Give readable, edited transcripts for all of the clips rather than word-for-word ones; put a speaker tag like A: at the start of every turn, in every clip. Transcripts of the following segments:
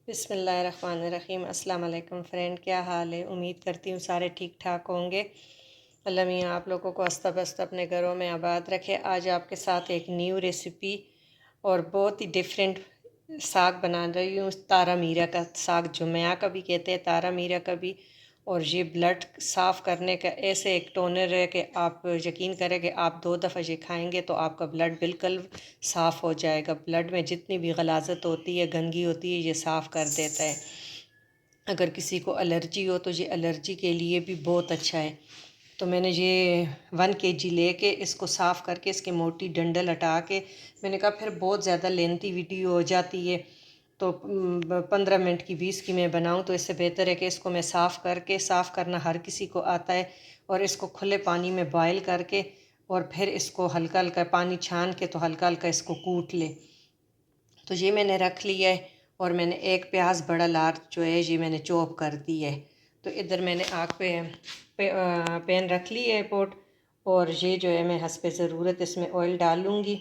A: बिस्मिल्लाहिर्रहमानिर्रहीम। अस्सलाम वालेकुम फ्रेंड, क्या हाल है? उम्मीद करती हूँ सारे ठीक ठाक होंगे। अल्लाह मियाँ आप लोगों को हंसता बसता अपने घरों में आबाद रखे। आज आपके साथ एक न्यू रेसिपी और बहुत ही डिफरेंट साग बना रही हूँ। तारा मीरा का साग, जुमया का भी कहते हैं, तारा मीरा का भी। और ये ब्लड साफ़ करने का ऐसे एक टोनर है कि आप यकीन करें कि आप 2 दफ़ा ये खाएंगे तो आपका ब्लड बिल्कुल साफ़ हो जाएगा। ब्लड में जितनी भी गलाजत होती है, गंदगी होती है, ये साफ़ कर देता है। अगर किसी को एलर्जी हो तो ये एलर्जी के लिए भी बहुत अच्छा है। तो मैंने ये 1 kg लेके इसको साफ़ करके इसकी मोटी डंडल हटा के, मैंने कहा फिर बहुत ज़्यादा लेंथी वीडियो हो जाती है तो 15 मिनट की 20 की मैं बनाऊं, तो इससे बेहतर है कि इसको मैं साफ़ करके, साफ़ करना हर किसी को आता है, और इसको खुले पानी में बॉयल करके और फिर इसको हल्का हल्का पानी छान के तो हल्का हल्का इसको कूट ले। तो ये मैंने रख लिया है। और मैंने एक प्याज बड़ा लार्ज जो है ये मैंने चॉप कर दी है। तो इधर मैंने आग पे पैन रख ली है, पोट। और ये जो है मैं हस्बे ज़रूरत इसमें ऑयल डालूँगी,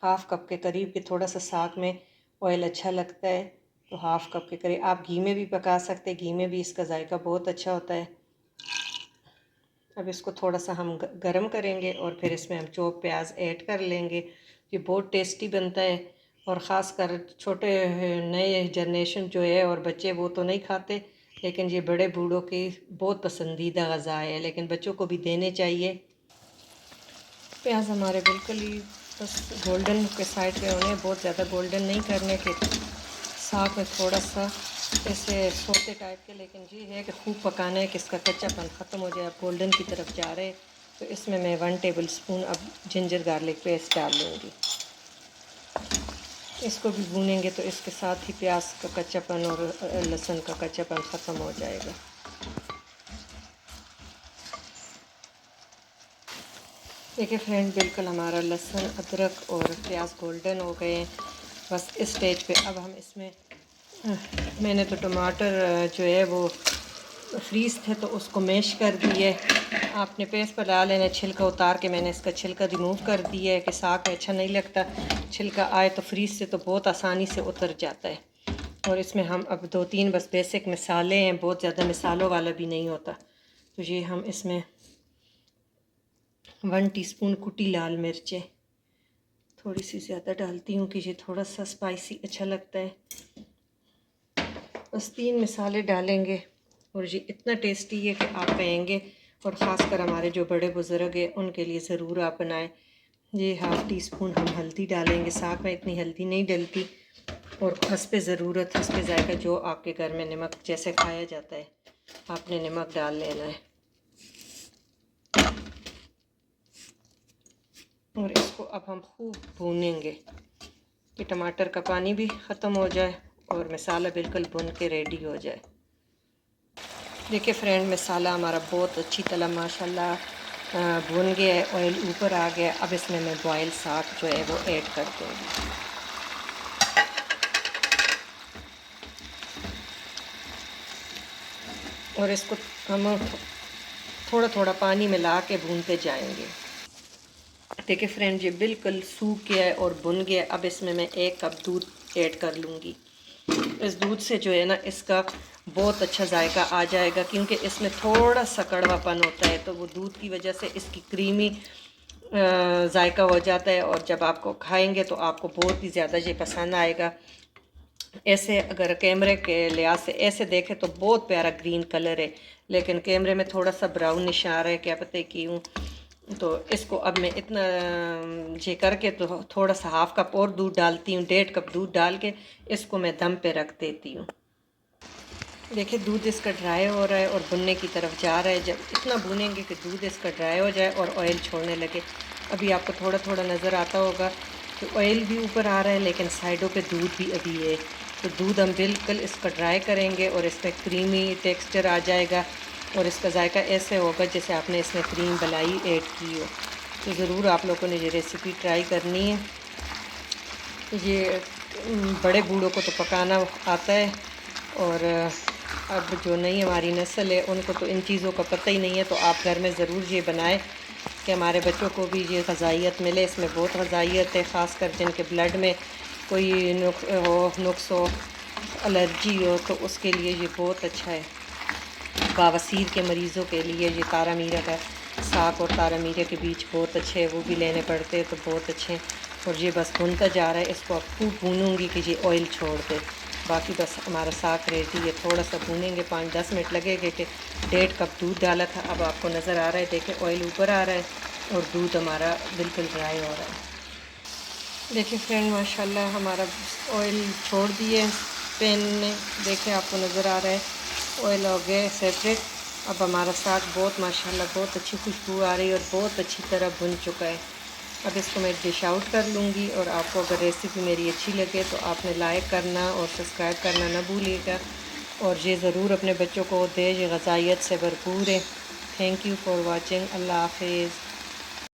A: 1/2 कप के करीब के। थोड़ा सा साग में ऑयल अच्छा लगता है तो 1/2 कप के करीब। आप घी में भी पका सकते हैं, घी में भी इसका जायका बहुत अच्छा होता है। अब इसको थोड़ा सा हम गरम करेंगे और फिर इसमें हम चॉप प्याज ऐड कर लेंगे। ये बहुत टेस्टी बनता है, और ख़ास कर छोटे नए जनरेशन जो है और बच्चे वो तो नहीं खाते, लेकिन ये बड़े बूढ़ों की बहुत पसंदीदा ग़ज़ा है, लेकिन बच्चों को भी देने चाहिए। प्याज हमारे बिल्कुल ही बस गोल्डन के साइड पे होने, बहुत ज़्यादा गोल्डन नहीं करने के, साग में थोड़ा सा ऐसे सोते टाइप के, लेकिन ये है कि खूब पकाना है कि इसका कच्चापन ख़त्म हो जाए। अब गोल्डन की तरफ जा रहे हैं तो इसमें मैं 1 टेबल स्पून अब जिंजर गार्लिक पेस्ट डाल लूँगी। इसको भी भूनेंगे तो इसके साथ ही प्याज का कच्चापन और लहसुन का कच्चापन ख़त्म हो जाएगा। देखिए फ्रेंड, बिल्कुल हमारा लहसुन, अदरक और प्याज गोल्डन हो गए हैं। बस इस स्टेज पे अब हम इसमें मैंने तो टमाटर जो है वो फ्रीज़ थे तो उसको मैश कर दिए। आपने पेस्ट पर डाल लेना, छिलका उतार के मैंने इसका छिलका रिमूव कर दिया है कि साग अच्छा नहीं लगता छिलका आए, तो फ्रीज़ से तो बहुत आसानी से उतर जाता है। और इसमें हम अब 2-3 बस बेसिक मसाले हैं, बहुत ज़्यादा मसालों वाला भी नहीं होता। तो ये हम इसमें 1 टीस्पून कुटी लाल मिर्चें, थोड़ी सी ज़्यादा डालती हूँ कि ये थोड़ा सा स्पाइसी अच्छा लगता है। बस 3 मसाले डालेंगे और ये इतना टेस्टी है कि आप कहेंगे, और ख़ासकर हमारे जो बड़े बुज़ुर्ग हैं उनके लिए ज़रूर आप बनाएं। ये 1/2 टीस्पून हम हल्दी डालेंगे, साग में इतनी हल्दी नहीं डलती, और हस्बे ज़रूरत, हस्बे जायका, जो आपके घर में नमक जैसे खाया जाता है आपने नमक डाल लेना है। और इसको अब हम खूब भूनेंगे कि टमाटर का पानी भी ख़त्म हो जाए और मसाला बिल्कुल भुन के रेडी हो जाए। देखिए फ्रेंड, मसाला हमारा बहुत अच्छी तरह माशाल्लाह भुन गया है, ऑयल ऊपर आ गया। अब इसमें मैं बॉयल साग जो है वो ऐड कर दूँगी। और इसको हम थोड़ा थोड़ा पानी मिला के भूनते जाएंगे। देखिए फ्रेंड, ये बिल्कुल सूख गया है और भुन गया है। अब इसमें मैं 1 कप दूध ऐड कर लूँगी। इस दूध से जो है ना इसका बहुत अच्छा जायका आ जाएगा, क्योंकि इसमें थोड़ा सा कड़वापन होता है, तो वो दूध की वजह से इसकी क्रीमी जायका हो जाता है, और जब आपको खाएंगे तो आपको बहुत ही ज़्यादा ये पसंद आएगा। ऐसे अगर कैमरे के लिहाज से ऐसे देखें तो बहुत प्यारा ग्रीन कलर है, लेकिन कैमरे में थोड़ा सा ब्राउनिश आ रहा है, क्या पता क्यों। तो इसको अब मैं इतना ये करके तो थोड़ा सा 1/2 कप और दूध डालती हूँ, 1.5 कप दूध डाल के इसको मैं दम पे रख देती हूँ। देखिए दूध इसका ड्राई हो रहा है और भुनने की तरफ जा रहा है। जब इतना भुनेंगे कि दूध इसका ड्राई हो जाए और ऑयल छोड़ने लगे, अभी आपको थोड़ा थोड़ा नज़र आता होगा कि ऑयल भी ऊपर आ रहा है, लेकिन साइडों पे दूध भी अभी है। तो दूध हम बिल्कुल इसका ड्राई करेंगे और इसमें क्रीमी टेक्सचर आ जाएगा, और इसका जायका ऐसे होगा जैसे आपने इसमें क्रीम मलाई ऐड की हो। तो ज़रूर आप लोगों ने ये रेसिपी ट्राई करनी है। ये बड़े बूढ़ों को तो पकाना आता है, और अब जो नई हमारी नस्ल है उनको तो इन चीज़ों का पता ही नहीं है। तो आप घर में ज़रूर ये बनाएं कि हमारे बच्चों को भी ये ग़ज़ाइयत मिले। इसमें बहुत ग़ज़ाइयत है, ख़ासकर जिनके ब्लड में कोई नुक्स हो, एलर्जी हो, तो उसके लिए ये बहुत अच्छा है। बवासीर के मरीज़ों के लिए ये तारा मीरा का साग और तारा मीरा के बीज बहुत अच्छे हैं, वो भी लेने पड़ते हैं, तो बहुत अच्छे हैं। और ये बस भुनता जा रहा है, इसको अब खूब भूनूंगी कि ये ऑयल छोड़ दे। बाकी बस हमारा साग रेडी है, थोड़ा सा भूनेंगे, 5-10 मिनट लगेंगे। कि 1.5 कप दूध डाला था, अब आपको नज़र आ रहा है, देखें ऑयल ऊपर आ रहा है और दूध हमारा बिल्कुल ड्राई हो रहा है। देखिए फ्रेंड, माशाल्लाह हमारा ऑयल छोड़ दिए पैन ने, देखें आपको नज़र आ रहा है ऑयल हो गया सेपरेट। अब हमारा साग बहुत माशाल्लाह बहुत अच्छी खुशबू आ रही है और बहुत अच्छी तरह भुन चुका है। अब इसको मैं डिश आउट कर लूँगी। और आपको अगर रेसिपी मेरी अच्छी लगे तो आपने लाइक करना और सब्सक्राइब करना ना भूलिएगा। और ये ज़रूर अपने बच्चों को दें, ये ग़ज़ाइयत से भरपूर है। Thank you for watching. अल्लाह हाफिज़।